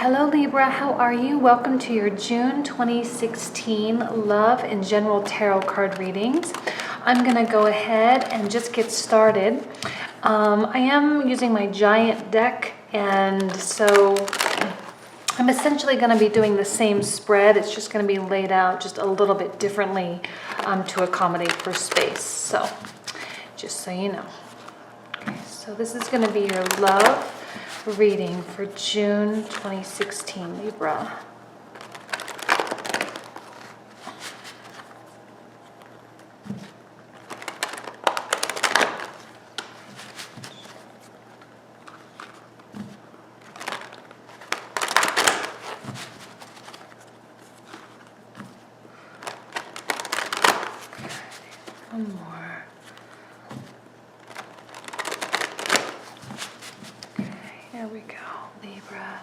Hello Libra, how are you? Welcome to your June 2016 Love and General Tarot card readings. I'm going to go ahead and just get started. I am using my giant deck, and so I'm essentially going to be doing the same spread. It's just going to be laid out just a little bit differently to accommodate for space. So just so you know. Okay, so this is going to be your love reading for June 2016, Libra. One more. Okay, here we go, Libra.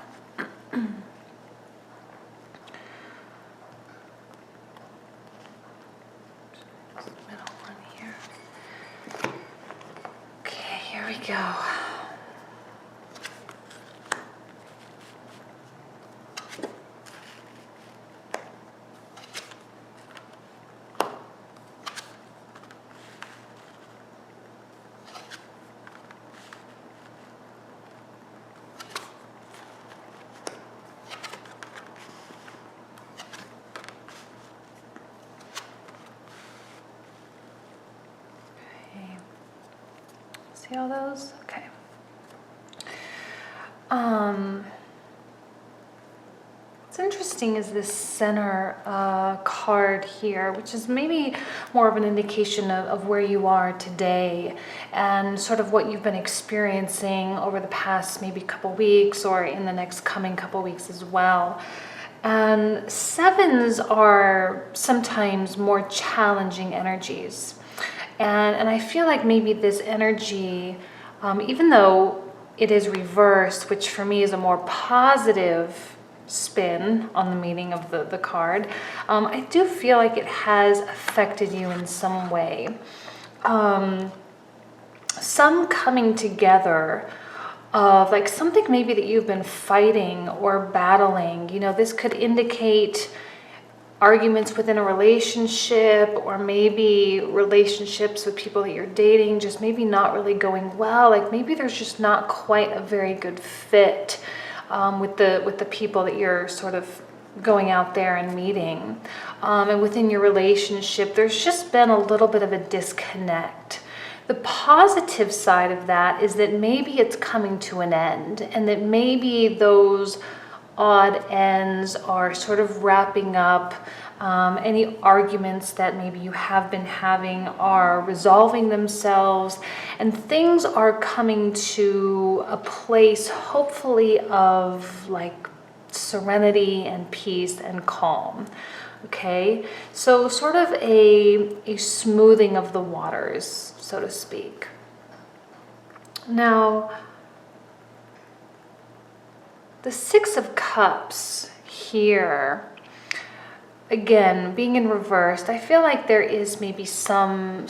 Middle one here. Okay, here we go. See all those? Okay. What's interesting is this center card here, which is maybe more of an indication of where you are today and sort of what you've been experiencing over the past maybe couple weeks or in the next coming couple weeks as well. And sevens are sometimes more challenging energies. And I feel like maybe this energy, even though it is reversed, which for me is a more positive spin on the meaning of the card, I do feel like it has affected you in some way. Some coming together of like something maybe that you've been fighting or battling. You know, this could indicate arguments within a relationship, or maybe relationships with people that you're dating just maybe not really going well. Like maybe there's just not quite a very good fit with the people that you're sort of going out there and meeting. And within your relationship, there's just been a little bit of a disconnect. The positive side of that is that maybe it's coming to an end, and that maybe those odd ends are sort of wrapping up. Any arguments that maybe you have been having are resolving themselves, and things are coming to a place, hopefully, of like serenity and peace and calm. Okay, so sort of a smoothing of the waters, so to speak. Now, the Six of Cups here, again, being in reversed, I feel like there is maybe some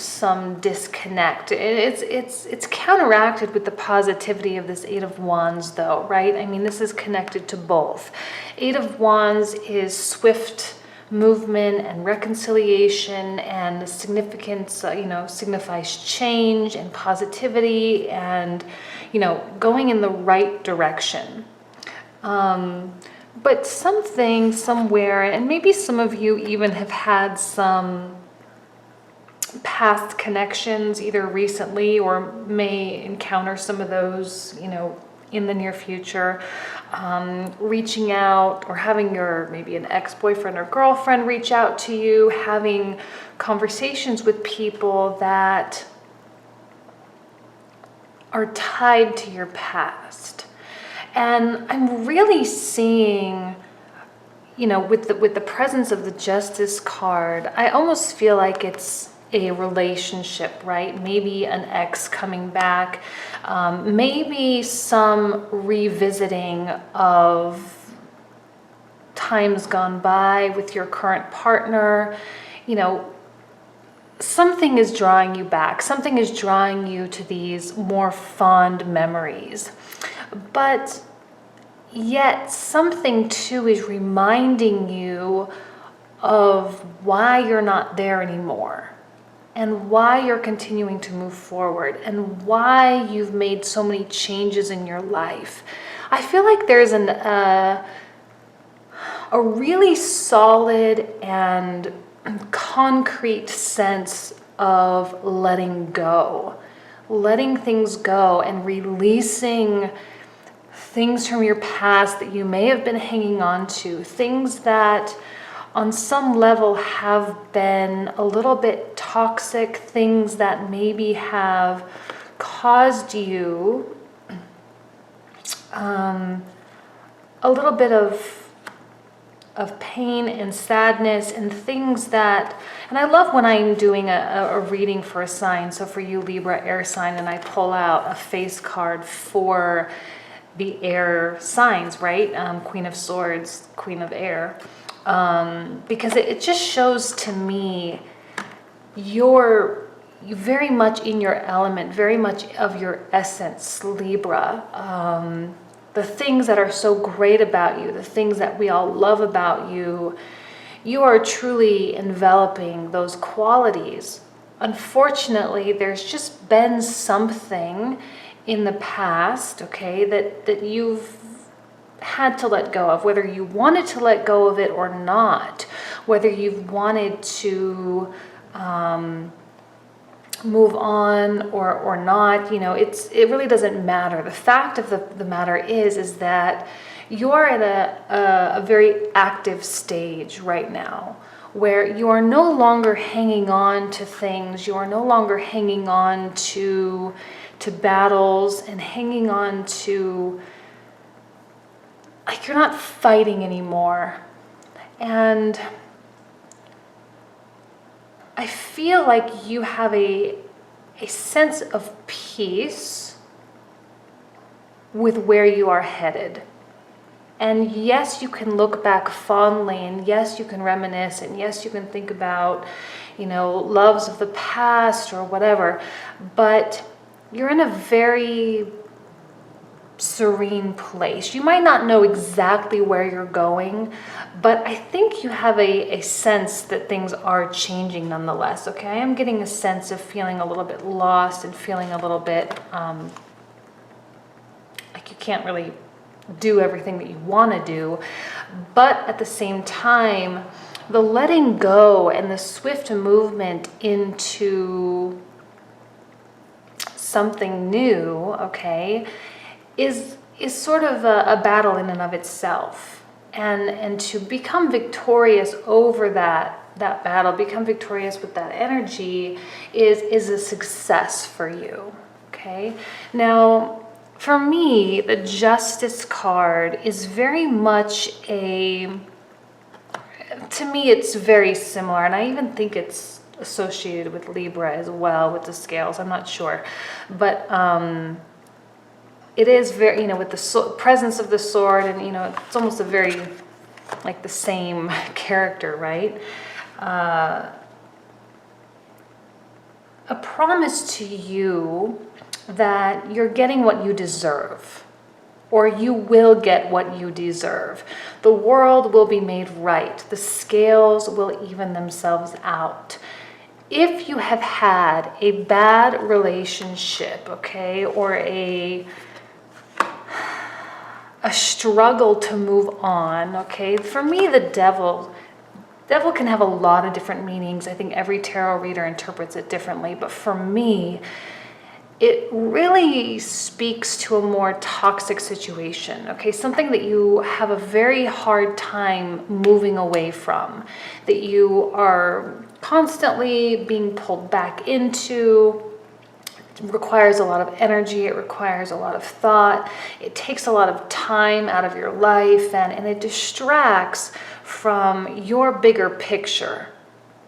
disconnect. It's counteracted with the positivity of this Eight of Wands, though, right? I mean, this is connected to both. Eight of Wands is swift movement and reconciliation, and the significance, signifies change and positivity, and going in the right direction. But something somewhere, and maybe some of you even have had some past connections either recently or may encounter some of those, in the near future, reaching out or having maybe an ex-boyfriend or girlfriend reach out to you, having conversations with people that are tied to your past. And I'm really seeing, with the presence of the Justice card, I almost feel like it's a relationship, right? Maybe an ex coming back, maybe some revisiting of times gone by with your current partner. Something is drawing you back. Something is drawing you to these more fond memories. But yet something too is reminding you of why you're not there anymore, and why you're continuing to move forward, and why you've made so many changes in your life. I feel like there's a really solid and concrete sense of letting go, letting things go and releasing things from your past that you may have been hanging on to, things that on some level have been a little bit toxic, things that maybe have caused you a little bit of pain and sadness, and things that, and I love when I'm doing a reading for a sign. So for you, Libra air sign, and I pull out a face card for the air signs, right? Queen of Swords, Queen of Air. Because it just shows to me you're very much in your element, very much of your essence, Libra. The things that are so great about you, the things that we all love about you, you are truly enveloping those qualities. Unfortunately, there's just been something in the past, okay, that you've had to let go of, whether you wanted to let go of it or not, whether you've wanted to move on or not, you know, it really doesn't matter. The fact of the matter is that you're at a very active stage right now, where you are no longer hanging on to things, you are no longer hanging on to battles and hanging on to, like, you're not fighting anymore. And I feel like you have a sense of peace with where you are headed. And yes, you can look back fondly, and yes, you can reminisce, and yes, you can think about, you know, loves of the past or whatever, but you're in a very serene place. You might not know exactly where you're going, but I think you have a sense that things are changing nonetheless, okay? I am getting a sense of feeling a little bit lost and feeling a little bit like you can't really do everything that you want to do, but at the same time, the letting go and the swift movement into something new, okay, is sort of a battle in and of itself. And to become victorious over that battle, become victorious with that energy is a success for you, okay? Now, for me, the Justice card is very much to me, it's very similar, and I even think it's associated with Libra as well, with the scales, I'm not sure. But it is very, you know, with the presence of the sword, and, you know, it's almost a very, like, the same character, right? A promise to you that you're getting what you deserve, or you will get what you deserve. The world will be made right. The scales will even themselves out. If you have had a bad relationship, okay, or a struggle to move on, okay, for me, the devil can have a lot of different meanings. I think every tarot reader interprets it differently, but for me, it really speaks to a more toxic situation, okay? Something that you have a very hard time moving away from, that you are constantly being pulled back into. It requires a lot of energy, it requires a lot of thought, it takes a lot of time out of your life, and it distracts from your bigger picture,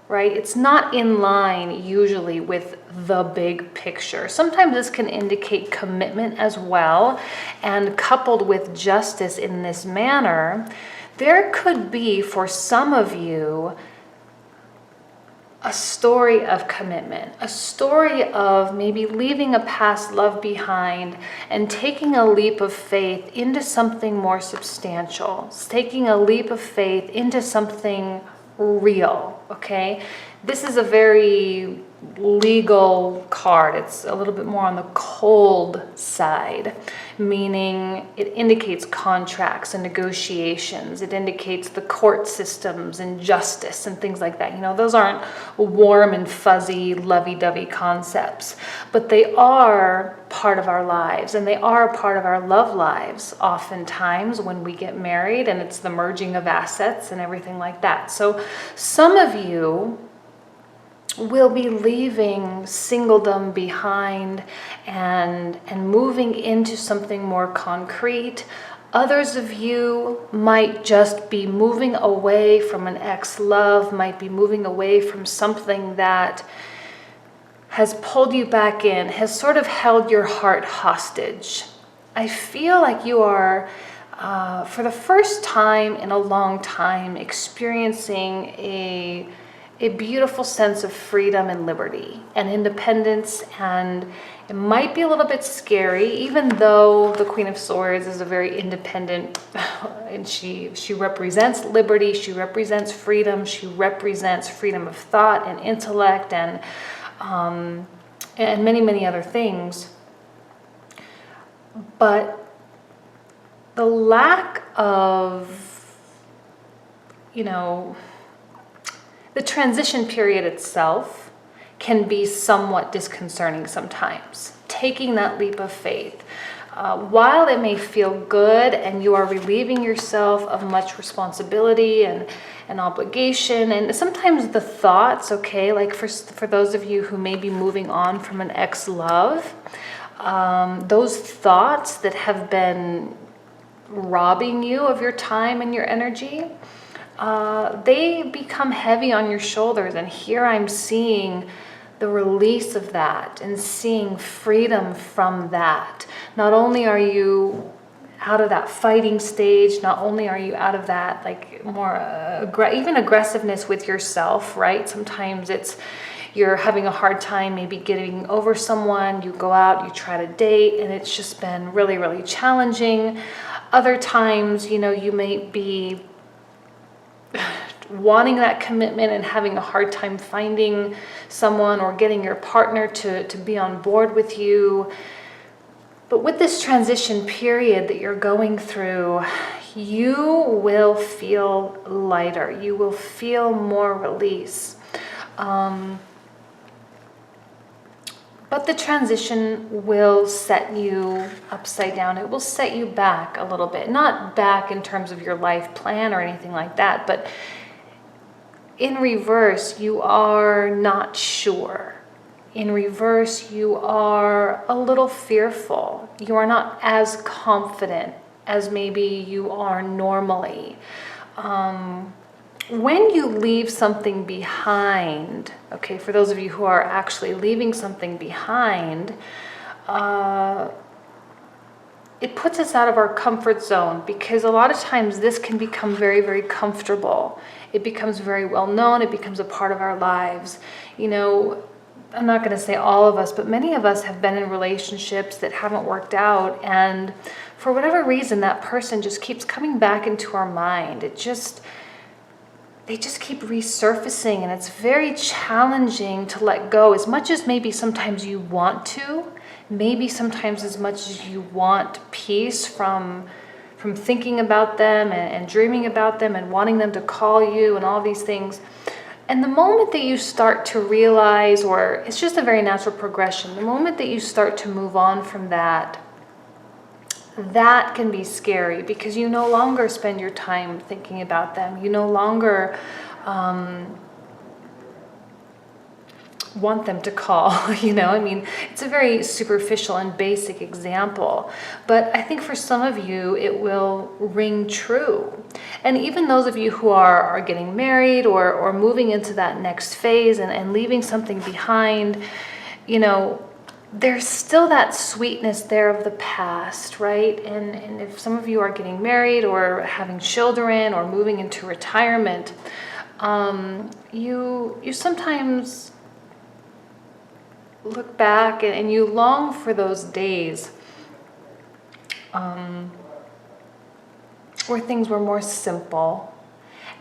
right? It's not in line usually with the big picture. Sometimes this can indicate commitment as well, and coupled with justice in this manner, there could be, for some of you, a story of commitment, a story of maybe leaving a past love behind and taking a leap of faith into something more substantial, taking a leap of faith into something real, okay? This is a very legal card. It's a little bit more on the cold side, meaning it indicates contracts and negotiations. It indicates the court systems and justice and things like that. You know, those aren't warm and fuzzy, lovey-dovey concepts, but they are part of our lives, and they are a part of our love lives oftentimes when we get married, and it's the merging of assets and everything like that. So some of you will be leaving singledom behind and moving into something more concrete. Others of you might just be moving away from an ex-love, might be moving away from something that has pulled you back in, has sort of held your heart hostage. I feel like you are, for the first time in a long time, experiencing a beautiful sense of freedom and liberty and independence, and it might be a little bit scary, even though the Queen of Swords is a very independent, and she represents liberty, she represents freedom, she represents freedom of thought and intellect and many, many other things. But the lack of, the transition period itself can be somewhat disconcerting sometimes. Taking that leap of faith, while it may feel good and you are relieving yourself of much responsibility and obligation, and sometimes the thoughts, okay, like for those of you who may be moving on from an ex-love, those thoughts that have been robbing you of your time and your energy, they become heavy on your shoulders. And here I'm seeing the release of that and seeing freedom from that. Not only are you out of that fighting stage, not only are you out of that like more even aggressiveness with yourself, right? Sometimes it's you're having a hard time maybe getting over someone, you go out, you try to date, and it's just been really, really challenging. Other times, you may be wanting that commitment and having a hard time finding someone or getting your partner to be on board with you. But with this transition period that you're going through, you will feel lighter. You will feel more release. But the transition will set you upside down. It will set you back a little bit. Not back in terms of your life plan or anything like that, but in reverse, you are not sure. In reverse, you are a little fearful. You are not as confident as maybe you are normally. When you leave something behind, okay, for those of you who are actually leaving something behind, it puts us out of our comfort zone, because a lot of times this can become very, very comfortable. It becomes very well known. It becomes a part of our lives. I'm not going to say all of us, but many of us have been in relationships that haven't worked out. And for whatever reason, that person just keeps coming back into our mind. They just keep resurfacing, and it's very challenging to let go, as much as maybe sometimes you want to, maybe sometimes as much as you want peace from thinking about them and dreaming about them and wanting them to call you and all these things. And the moment that you start to realize, or it's just a very natural progression, the moment that you start to move on from that, that can be scary, because you no longer spend your time thinking about them. You no longer want them to call, it's a very superficial and basic example, but I think for some of you it will ring true. And even those of you who are getting married or moving into that next phase and leaving something behind, there's still that sweetness there of the past, right? And if some of you are getting married or having children or moving into retirement, You sometimes look back and you long for those days where things were more simple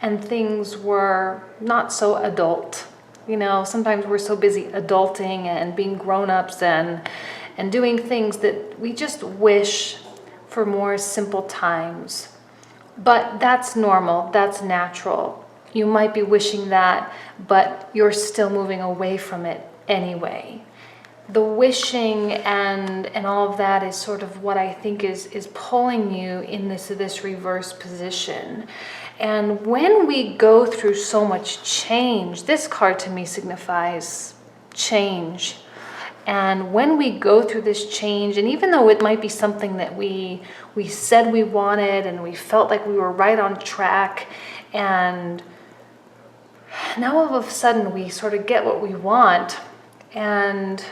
and things were not so adult. Sometimes we're so busy adulting and being grown-ups and doing things that we just wish for more simple times. But that's normal, that's natural. You might be wishing that, but you're still moving away from it anyway. The wishing and all of that is sort of what I think is pulling you in this reverse position. And when we go through so much change, this card to me signifies change. And when we go through this change, and even though it might be something that we said we wanted and we felt like we were right on track, and now all of a sudden we sort of get what we want and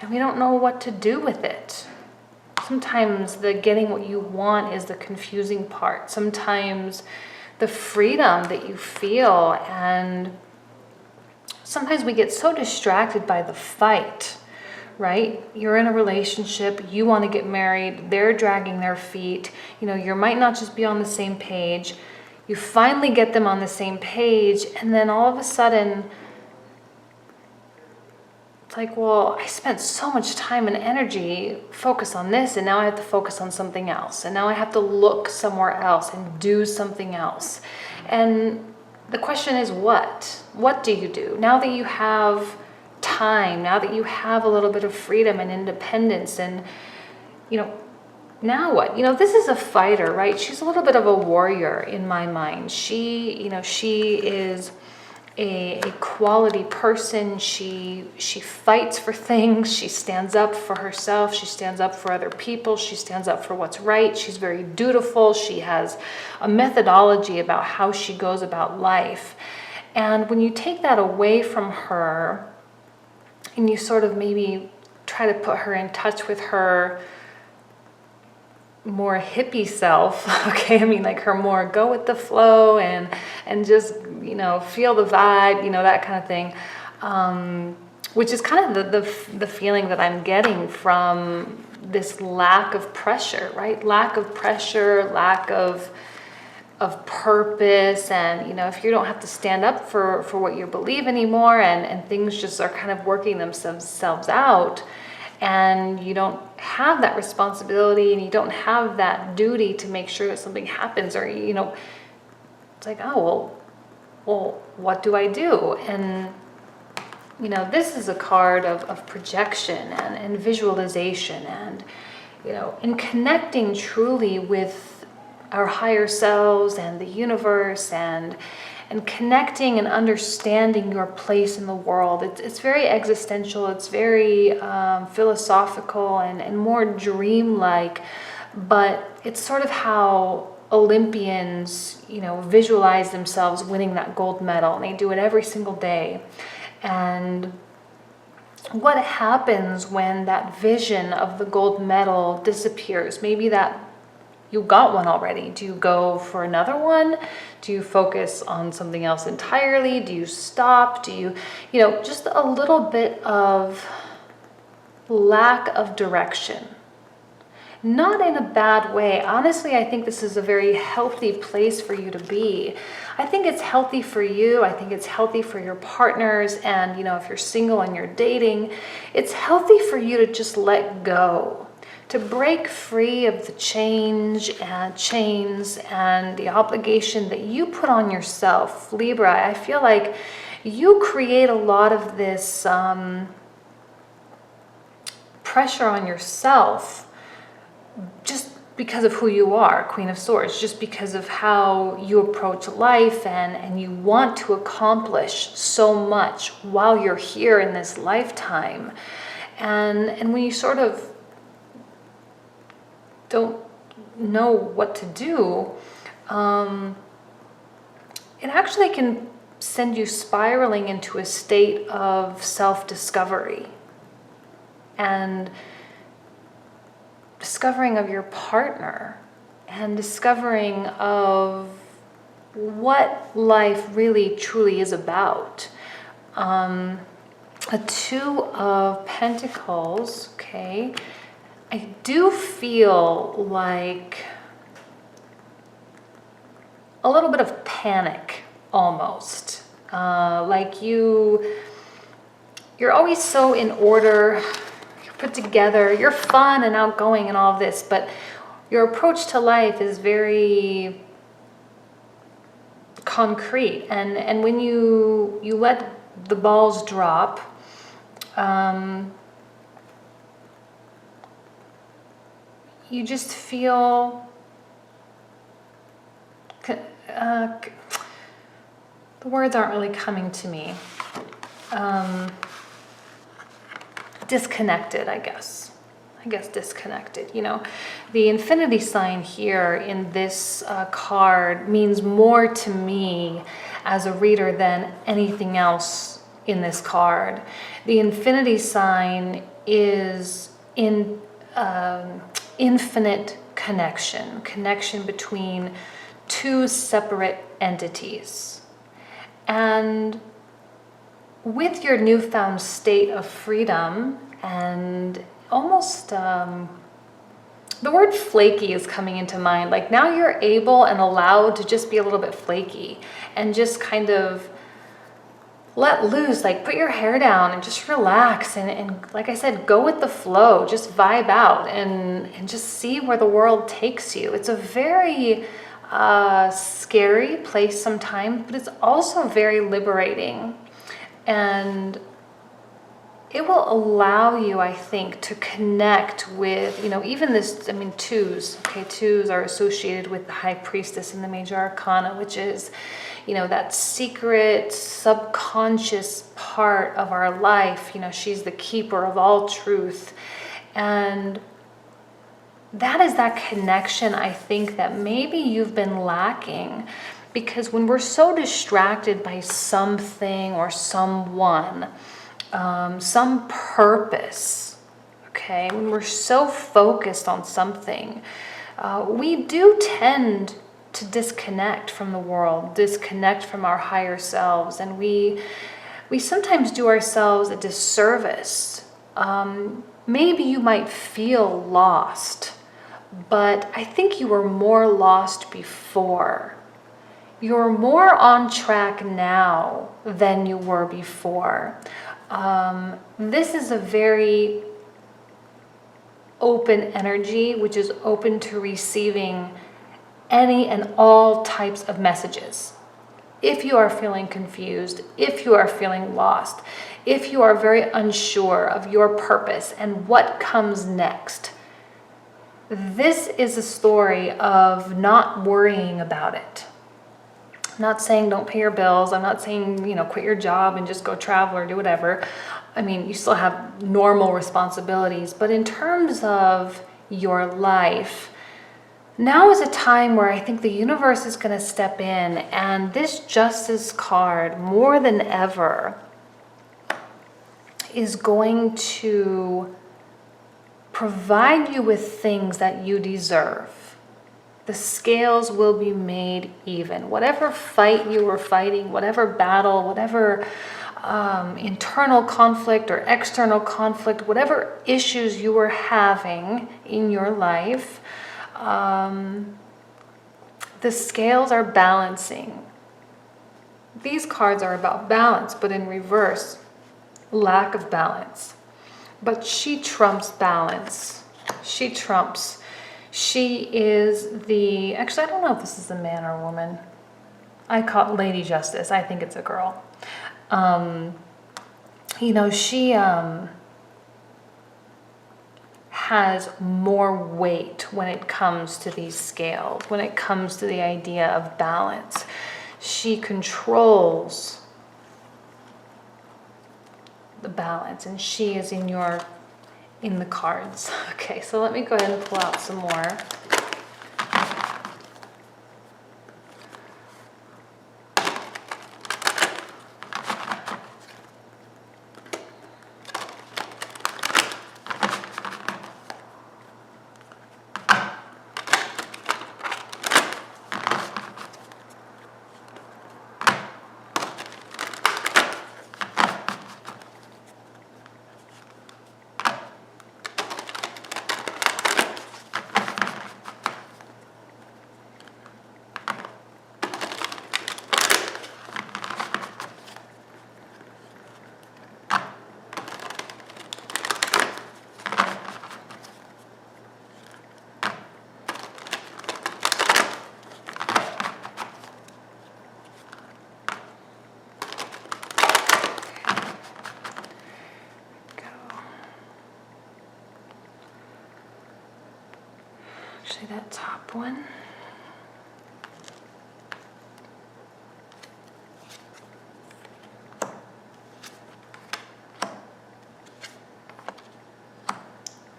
we don't know what to do with it. Sometimes the getting what you want is the confusing part. Sometimes the freedom that you feel, and sometimes we get so distracted by the fight, right? You're in a relationship, you want to get married, they're dragging their feet. You might not just be on the same page. You finally get them on the same page, and then all of a sudden, it's like, well, I spent so much time and energy focused on this, and now I have to focus on something else. And now I have to look somewhere else and do something else. And the question is, what? What do you do? Now that you have time, now that you have a little bit of freedom and independence, and, now what? This is a fighter, right? She's a little bit of a warrior in my mind. She is a quality person. She fights for things. She stands up for herself. She stands up for other people. She stands up for what's right. She's very dutiful. She has a methodology about how she goes about life. And when you take that away from her and you sort of maybe try to put her in touch with her more hippie self, okay, like her more go with the flow and just feel the vibe, that kind of thing, which is kind of the feeling that I'm getting from this lack of pressure, right? Lack of pressure, lack of purpose, and if you don't have to stand up for what you believe anymore, and things just are kind of working themselves out, and you don't have that responsibility and you don't have that duty to make sure that something happens, or it's like, oh well, what do I do? And this is a card of projection and visualization, and in connecting truly with our higher selves and the universe, and connecting and understanding your place in the world. It's very existential, it's very philosophical and more dreamlike, but it's sort of how Olympians, visualize themselves winning that gold medal, and they do it every single day. And what happens when that vision of the gold medal disappears? Maybe that you got one already. Do you go for another one? Do you focus on something else entirely? Do you stop? Do you, just a little bit of lack of direction. Not in a bad way. Honestly, I think this is a very healthy place for you to be. I think it's healthy for you. I think it's healthy for your partners. And, if you're single and you're dating, it's healthy for you to just let go, to break free of the chains and the obligation that you put on yourself. Libra, I feel like you create a lot of this pressure on yourself just because of who you are, Queen of Swords, just because of how you approach life, and you want to accomplish so much while you're here in this lifetime. And when you sort of don't know what to do, it actually can send you spiraling into a state of self-discovery and discovering of your partner and discovering of what life really truly is about. A Two of Pentacles, okay. I do feel like a little bit of panic almost. Like you're always so in order, you're put together, you're fun and outgoing and all of this, but your approach to life is very concrete. And when you let the balls drop, you just feel the words aren't really coming to me. Disconnected, I guess disconnected. You know, the infinity sign here in this card means more to me as a reader than anything else in this card. The infinity sign is in infinite connection between two separate entities. And with your newfound state of freedom and almost the word flaky is coming into mind. Like now you're able and allowed to just be a little bit flaky and just kind of let loose, like put your hair down and just relax and like I said, go with the flow, just vibe out and just see where the world takes you. It's a very scary place sometimes, but it's also very liberating. And it will allow you, I think, to connect with, you know, even this, I mean, twos, okay, twos are associated with the High Priestess in the Major Arcana, which is, you know, that secret, subconscious part of our life. You know, she's the keeper of all truth. And that is that connection, I think, that maybe you've been lacking. Because when we're so distracted by something or someone, some purpose, okay, when we're so focused on something, we do tend to disconnect from the world, disconnect from our higher selves, and we sometimes do ourselves a disservice. Maybe you might feel lost, but I think you were more lost before. You're more on track now than you were before. This is a very open energy, which is open to receiving any and all types of messages. If you are feeling confused, if you are feeling lost, if you are very unsure of your purpose and what comes next, this is a story of not worrying about it. I'm not saying don't pay your bills. I'm not saying, you know, quit your job and just go travel or do whatever. I mean, you still have normal responsibilities. But in terms of your life, now is a time where I think the universe is going to step in. And this Justice card, more than ever, is going to provide you with things that you deserve. The scales will be made even. Whatever fight you were fighting, whatever battle, whatever internal conflict or external conflict, whatever issues you were having in your life, the scales are balancing. These cards are about balance, but in reverse, lack of balance. But she trumps balance. She trumps. She is the, actually, I don't know if this is a man or a woman. I call it Lady Justice. I think it's a girl. You know, she has more weight when it comes to these scales, when it comes to the idea of balance. She controls the balance, and she is in the cards. Okay, so let me go ahead and pull out some more. Actually, that top one.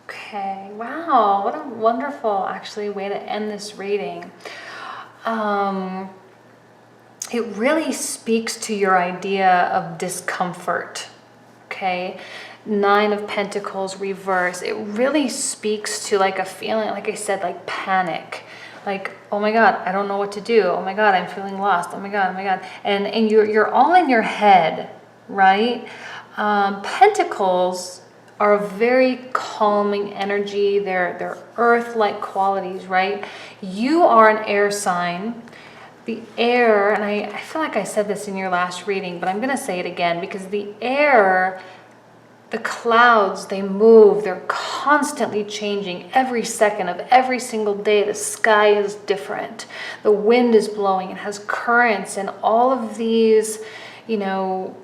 Okay, wow, what a wonderful, actually, way to end this reading. It really speaks to your idea of discomfort, okay? 9 of Pentacles reverse. It really speaks to like a feeling, like I said, like panic. Like, oh my God, I don't know what to do. Oh my God, I'm feeling lost. Oh my God, oh my God. And you're all in your head, right? Pentacles are a very calming energy. They're earth-like qualities, right? You are an air sign. The air, and I feel like I said this in your last reading, but I'm going to say it again, because the air, the clouds, they move. They're constantly changing every second of every single day. The sky is different. The wind is blowing. It has currents and all of these, you know,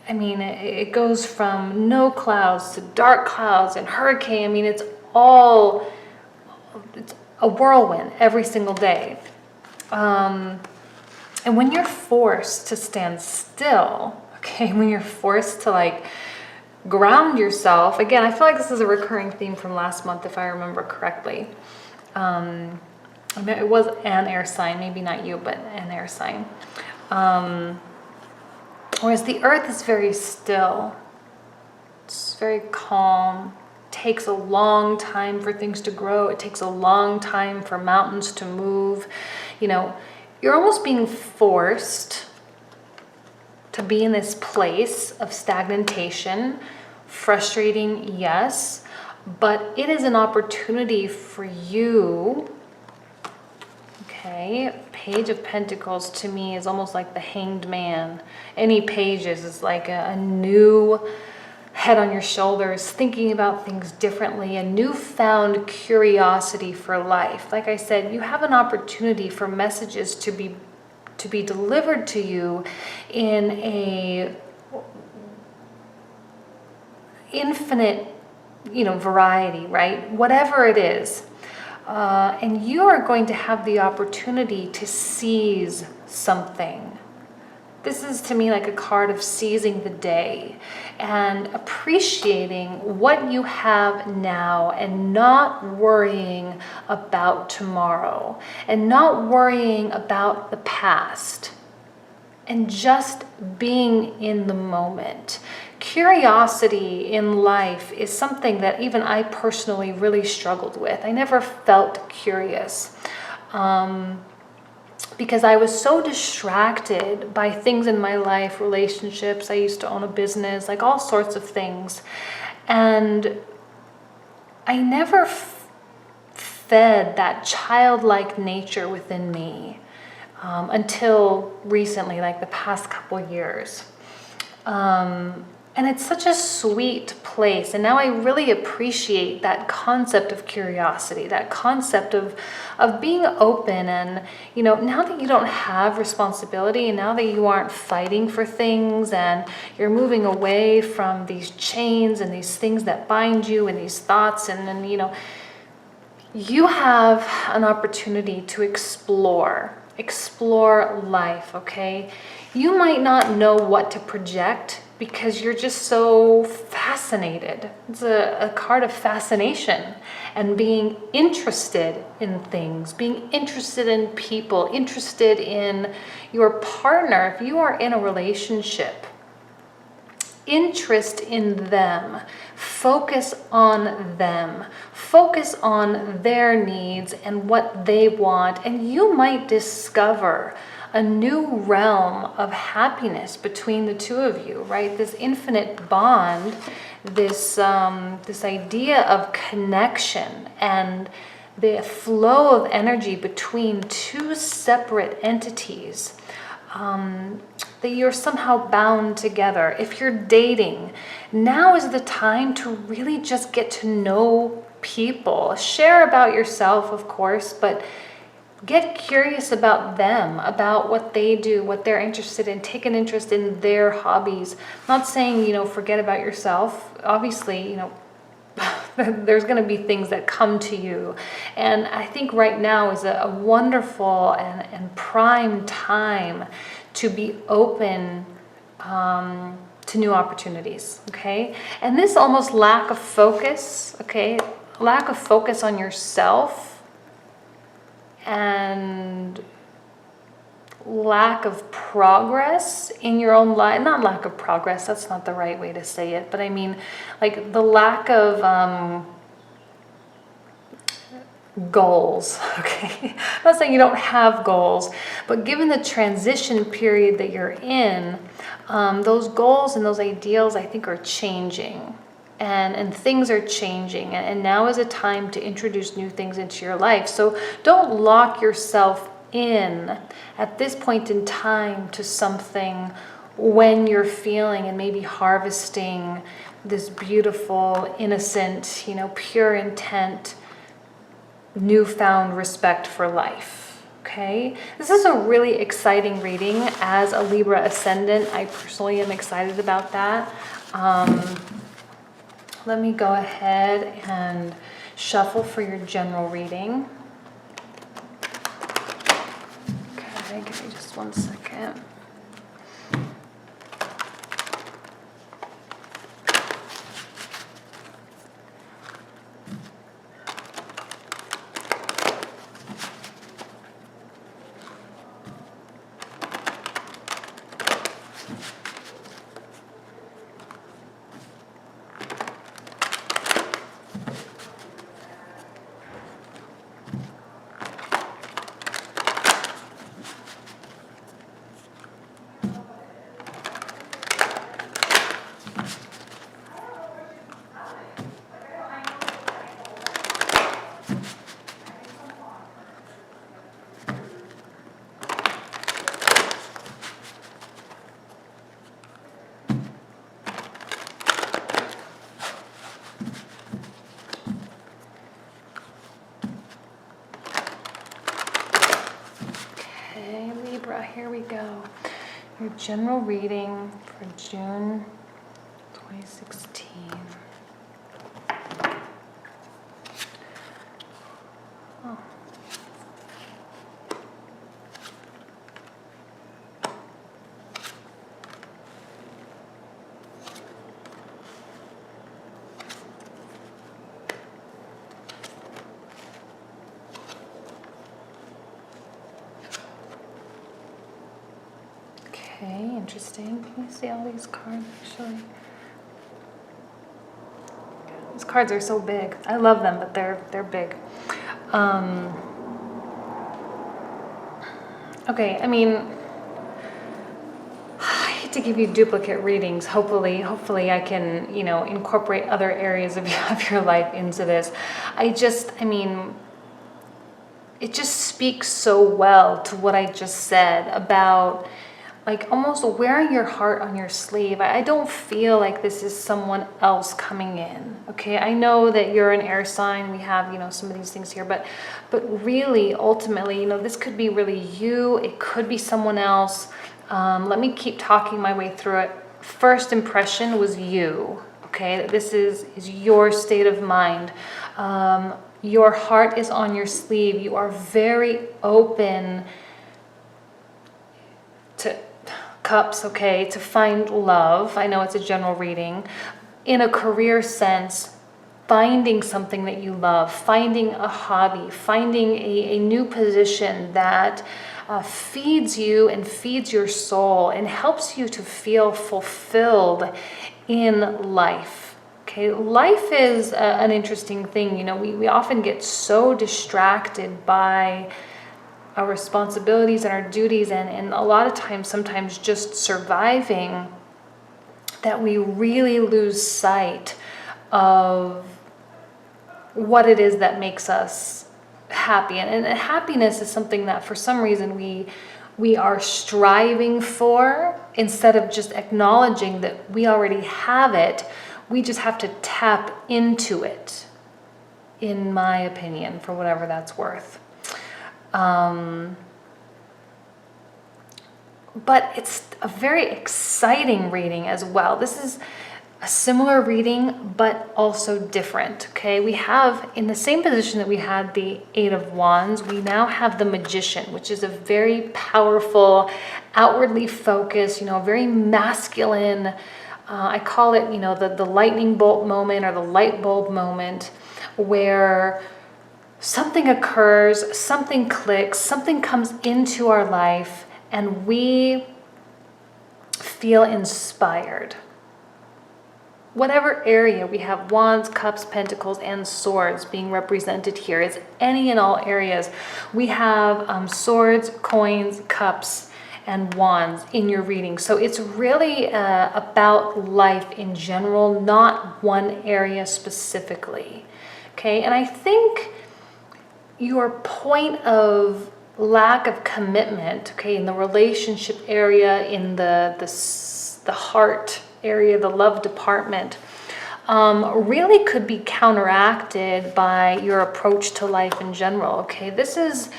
I mean, it goes from no clouds to dark clouds and hurricane. I mean, it's a whirlwind every single day. And when you're forced to stand still, okay, when you're forced to like ground yourself, again, I feel like this is a recurring theme from last month, if I remember correctly. I mean, it was an air sign, maybe not you, but an air sign. Whereas the earth is very still, it's very calm. It takes a long time for things to grow. It takes a long time for mountains to move. You know, you're almost being forced to be in this place of stagnation. Frustrating, yes, but it is an opportunity for you. Okay, Page of Pentacles to me is almost like the Hanged Man. Any pages is like a new head on your shoulders, thinking about things differently, a newfound curiosity for life. Like I said, you have an opportunity for messages to be delivered to you in a infinite, you know, variety, right? Whatever it is. And you are going to have the opportunity to seize something. This is to me like a card of seizing the day and appreciating what you have now and not worrying about tomorrow and not worrying about the past and just being in the moment. Curiosity in life is something that even I personally really struggled with. I never felt curious. Because I was so distracted by things in my life, relationships. I used to own a business, like all sorts of things. And I never fed that childlike nature within me until recently, like the past couple years. And it's such a sweet place. And now I really appreciate that concept of curiosity, that concept of being open. And, you know, now that you don't have responsibility and now that you aren't fighting for things and you're moving away from these chains and these things that bind you and these thoughts, and you know, you have an opportunity to explore life, okay? You might not know what to project because you're just so fascinated. It's a card of fascination and being interested in things, being interested in people, interested in your partner. If you are in a relationship, interest in them, focus on them, focus on their needs and what they want, and you might discover a new realm of happiness between the two of you, right? This infinite bond, this idea of connection and the flow of energy between two separate entities, that you're somehow bound together. If you're dating, now is the time to really just get to know people. Share about yourself, of course, but get curious about them, about what they do, what they're interested in. Take an interest in their hobbies. I'm not saying, you know, forget about yourself. Obviously, you know, There's going to be things that come to you. And I think right now is a wonderful and prime time to be open to new opportunities, okay? And this almost lack of focus, okay? Lack of focus on yourself and lack of progress in your own life. Not lack of progress, that's not the right way to say it, but I mean like the lack of goals, okay? I'm not saying you don't have goals, but given the transition period that you're in, those goals and those ideals I think are changing. And things are changing, and now is a time to introduce new things into your life. So don't lock yourself in at this point in time to something when you're feeling and maybe harvesting this beautiful, innocent, pure intent, newfound respect for life. Okay, this is a really exciting reading. As a Libra ascendant, I personally am excited about that. Let me go ahead and shuffle for your general reading. Okay, give me just 1 second. Okay, Libra, here we go. Your general reading for June 2016. Oh. Okay, interesting. Can you see all these cards actually? These cards are so big. I love them, but they're big. Okay, I mean, I hate to give you duplicate readings. Hopefully I can, incorporate other areas of your life into this. It just speaks so well to what I just said about like almost wearing your heart on your sleeve. I don't feel like this is someone else coming in. Okay, I know that you're an air sign. We have, some of these things here, but really, ultimately, this could be really you. It could be someone else. Let me keep talking my way through it. First impression was you. Okay, this is your state of mind. Your heart is on your sleeve. You are very open to cups, okay, to find love. I know it's a general reading. In a career sense, finding something that you love, finding a hobby, finding a new position that feeds you and feeds your soul and helps you to feel fulfilled in life. Okay, life is an interesting thing. We often get so distracted by our responsibilities and our duties and a lot of times, sometimes just surviving, that we really lose sight of what it is that makes us happy. And happiness is something that for some reason we are striving for instead of just acknowledging that we already have it. We just have to tap into it, in my opinion, for whatever that's worth. But it's a very exciting reading as well. This is a similar reading, but also different, okay? We have, in the same position that we had the Eight of Wands, we now have the Magician, which is a very powerful, outwardly focused, very masculine, I call it, the lightning bolt moment or the light bulb moment, where something occurs, something clicks, something comes into our life, and we feel inspired. Whatever area, we have Wands, Cups, Pentacles, and Swords being represented here. It's any and all areas. We have Swords, Coins, Cups, and Wands in your reading. So it's really about life in general, not one area specifically. Okay, and I think your point of lack of commitment, okay, in the relationship area, in the heart area, the love department, really could be counteracted by your approach to life in general. Okay, this is,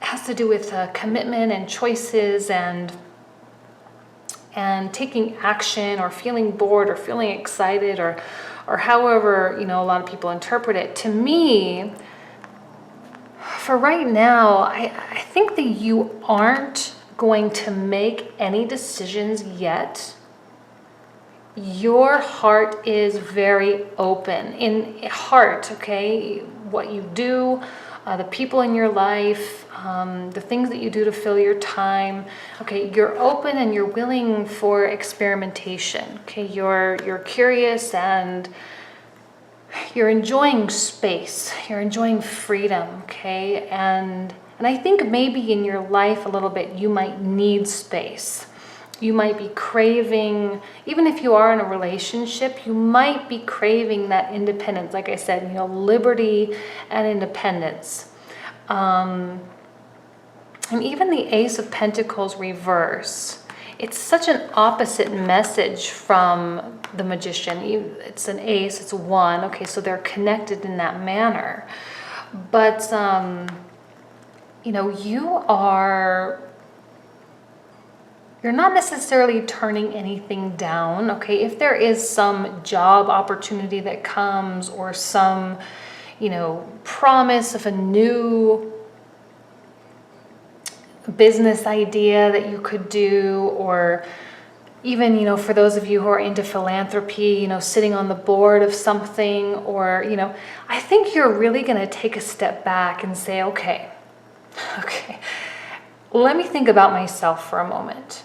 has to do with commitment and choices and taking action, or feeling bored, or feeling excited, or however, a lot of people interpret it. To me, for right now, I think that you aren't going to make any decisions yet. Your heart is very open. In heart, okay, what you do, the people in your life, the things that you do to fill your time, okay, you're open and you're willing for experimentation. Okay, you're curious and you're enjoying space, you're enjoying freedom, okay? And I think maybe in your life a little bit, you might need space. You might be craving, even if you are in a relationship, you might be craving that independence. Like I said, liberty and independence. And even the Ace of Pentacles reverse, it's such an opposite message from the Magician. It's an ace, it's one. Okay, so they're connected in that manner. But, you're not necessarily turning anything down, okay? If there is some job opportunity that comes, or some, promise of a new business idea that you could do, or even, for those of you who are into philanthropy, sitting on the board of something, or, I think you're really going to take a step back and say, okay, let me think about myself for a moment.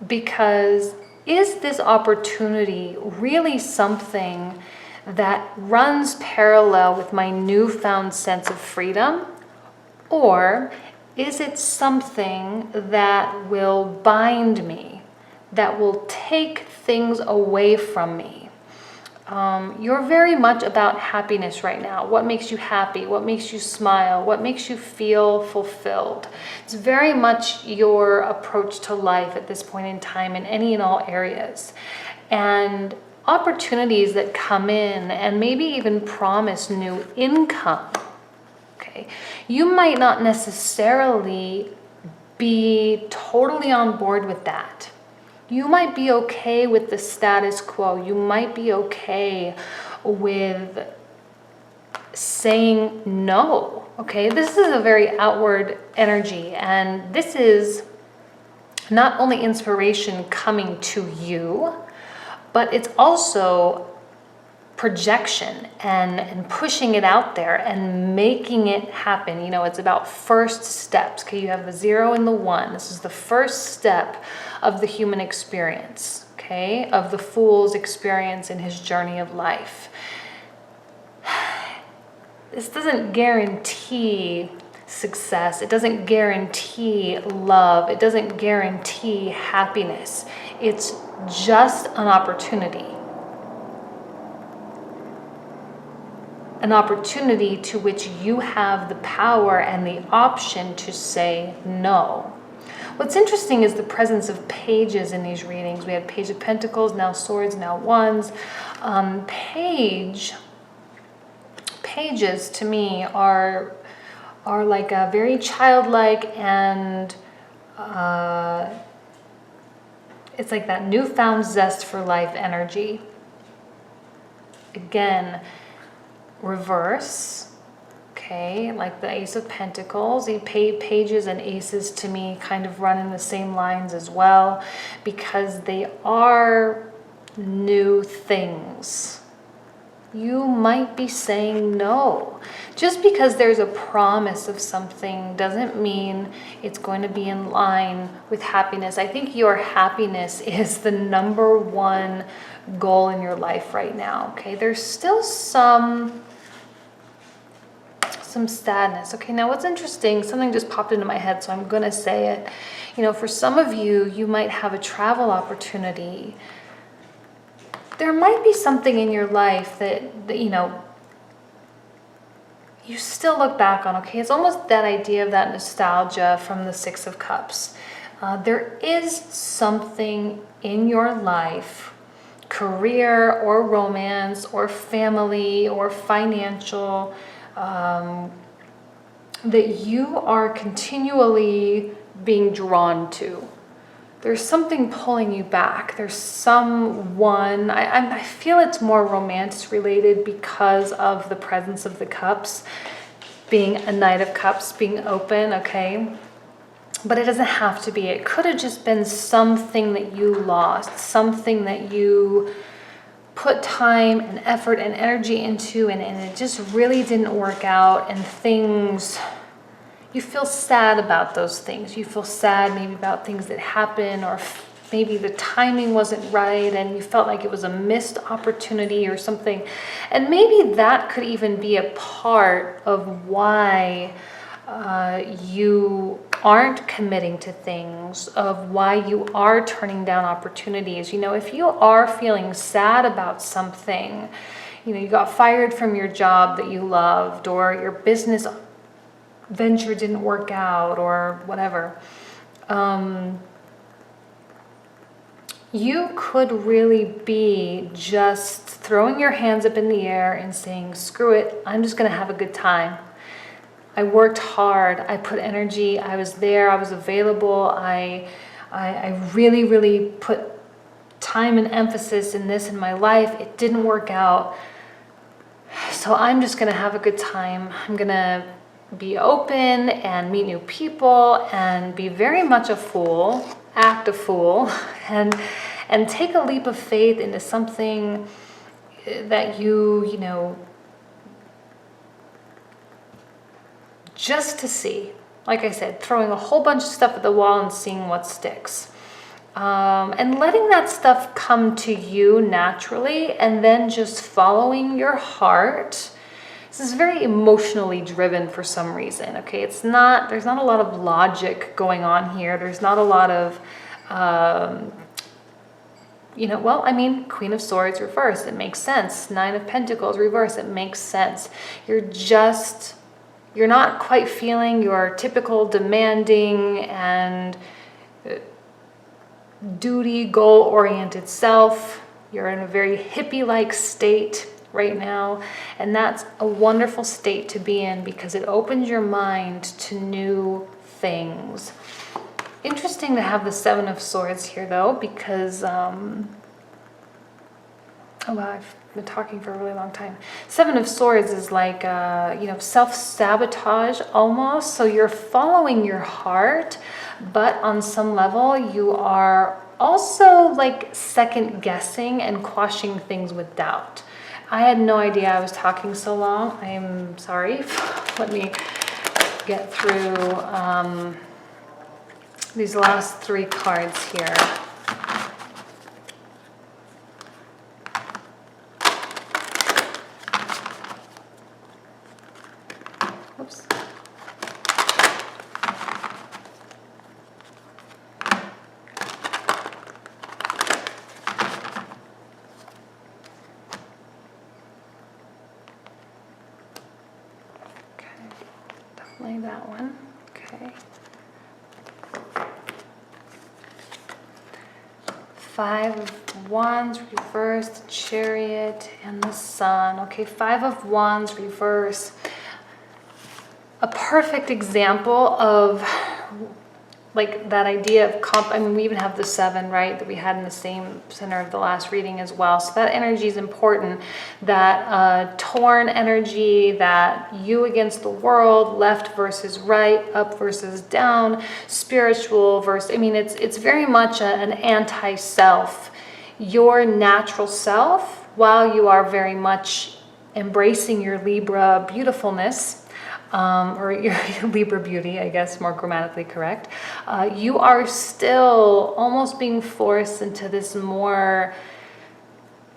Because is this opportunity really something that runs parallel with my newfound sense of freedom? Or is it something that will bind me, that will take things away from me? You're very much about happiness right now. What makes you happy? What makes you smile? What makes you feel fulfilled? It's very much your approach to life at this point in time in any and all areas. And opportunities that come in and maybe even promise new income. Okay, you might not necessarily be totally on board with that. You might be okay with the status quo. You might be okay with saying no. Okay, this is a very outward energy, and this is not only inspiration coming to you, but it's also projection and pushing it out there and making it happen. It's about first steps. Okay, you have the 0 and the 1. This is the first step of the human experience, okay, of the fool's experience in his journey of life. This doesn't guarantee success. It doesn't guarantee love. It doesn't guarantee happiness. It's just an opportunity. An opportunity to which you have the power and the option to say no. What's interesting is the presence of pages in these readings. We have Page of Pentacles, now Swords, now Wands. Pages to me are like a very childlike and it's like that newfound zest for life energy. Again, reverse. Okay, like the Ace of Pentacles, the pages and aces to me kind of run in the same lines as well, because they are new things. You might be saying no. Just because there's a promise of something doesn't mean it's going to be in line with happiness. I think your happiness is the number one goal in your life right now. Okay, there's still some sadness. Okay, now what's interesting, something just popped into my head, so I'm gonna say it. You know, for some of you, you might have a travel opportunity. There might be something in your life that you know, you still look back on. Okay, it's almost that idea of that nostalgia from the Six of Cups. There is something in your life, career or romance or family or financial, that you are continually being drawn to. There's something pulling you back. There's someone, I feel it's more romance related because of the presence of the cups, being a Knight of Cups, being open, okay? But it doesn't have to be. It could have just been something that you lost, something that you put time and effort and energy into, and it just really didn't work out, and things, you feel sad about those things. You feel sad maybe about things that happen, or maybe the timing wasn't right and you felt like it was a missed opportunity or something. And maybe that could even be a part of why you aren't committing to things, of why you are turning down opportunities. You know, if you are feeling sad about something, you know, you got fired from your job that you loved, or your business venture didn't work out, or whatever, you could really be just throwing your hands up in the air and saying, screw it, I'm just going to have a good time. I worked hard, I put energy, I was there, I was available, I really, really put time and emphasis in this in my life. It didn't work out, so I'm just going to have a good time. I'm going to be open and meet new people and be very much a fool, act a fool, and take a leap of faith into something that you know, just to see. Like I said, throwing a whole bunch of stuff at the wall and seeing what sticks. And letting that stuff come to you naturally, and then just following your heart. This is very emotionally driven for some reason, okay? There's not a lot of logic going on here. There's not a lot of, you know, well, I mean, Queen of Swords reverse, it makes sense. Nine of Pentacles reverse, it makes sense. You're not quite feeling your typical demanding and duty, goal-oriented self. You're in a very hippie-like state right now, and that's a wonderful state to be in because it opens your mind to new things. Interesting to have the Seven of Swords here, though, because oh wow, I've been talking for a really long time. Seven of Swords is like you know, self-sabotage almost. So you're following your heart, but on some level you are also like second guessing and quashing things with doubt. I had no idea I was talking so long. I'm sorry. Let me get through these last three cards here. Oops. Definitely that one. Okay. Five of Wands reverse, the Chariot, and the Sun. Okay, Five of Wands reverse. A perfect example of like that idea of I mean, we even have the 7, right, that we had in the same center of the last reading as well. So that energy is important. That torn energy, that you against the world, left versus right, up versus down, spiritual versus, I mean, it's very much an anti-self. Your natural self, while you are very much embracing your Libra beautifulness, or your Libra beauty, I guess, more grammatically correct, you are still almost being forced into this more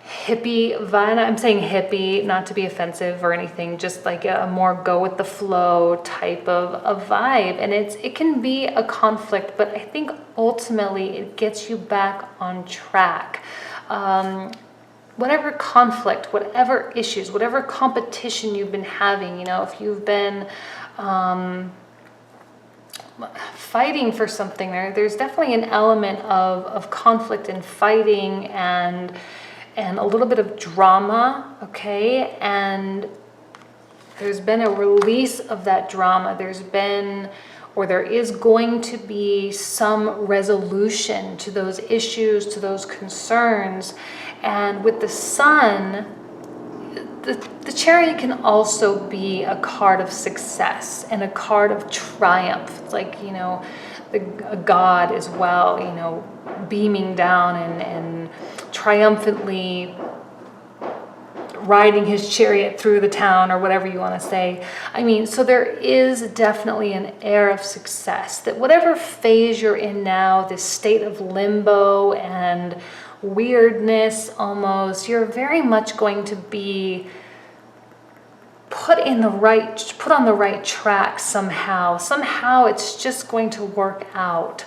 hippie vibe. I'm saying hippie, not to be offensive or anything, just like a more go with the flow type of vibe. And it can be a conflict, but I think ultimately it gets you back on track. Whatever conflict, whatever issues, whatever competition you've been having, you know, if you've been fighting for something, there's definitely an element of conflict and fighting and a little bit of drama, okay? And there's been a release of that drama. There's been, or there is going to be some resolution to those issues, to those concerns. And with the Sun, the Chariot can also be a card of success and a card of triumph. It's like, you know, a god as well, you know, beaming down and triumphantly riding his chariot through the town, or whatever you want to say. I mean, so there is definitely an air of success, that whatever phase you're in now, this state of limbo and weirdness almost, you're very much going to be put on the right track somehow it's just going to work out.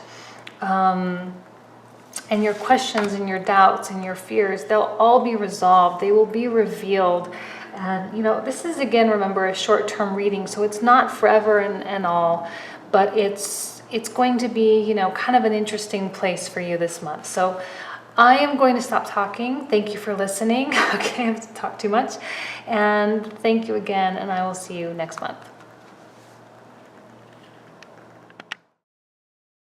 And your questions and your doubts and your fears, they'll all be resolved. They will be revealed. And, you know, this is, again, remember, a short-term reading, so it's not forever and all, but it's going to be, you know, kind of an interesting place for you this month. So I am going to stop talking. Thank you for listening. Okay, I have to talk too much. And thank you again, and I will see you next month.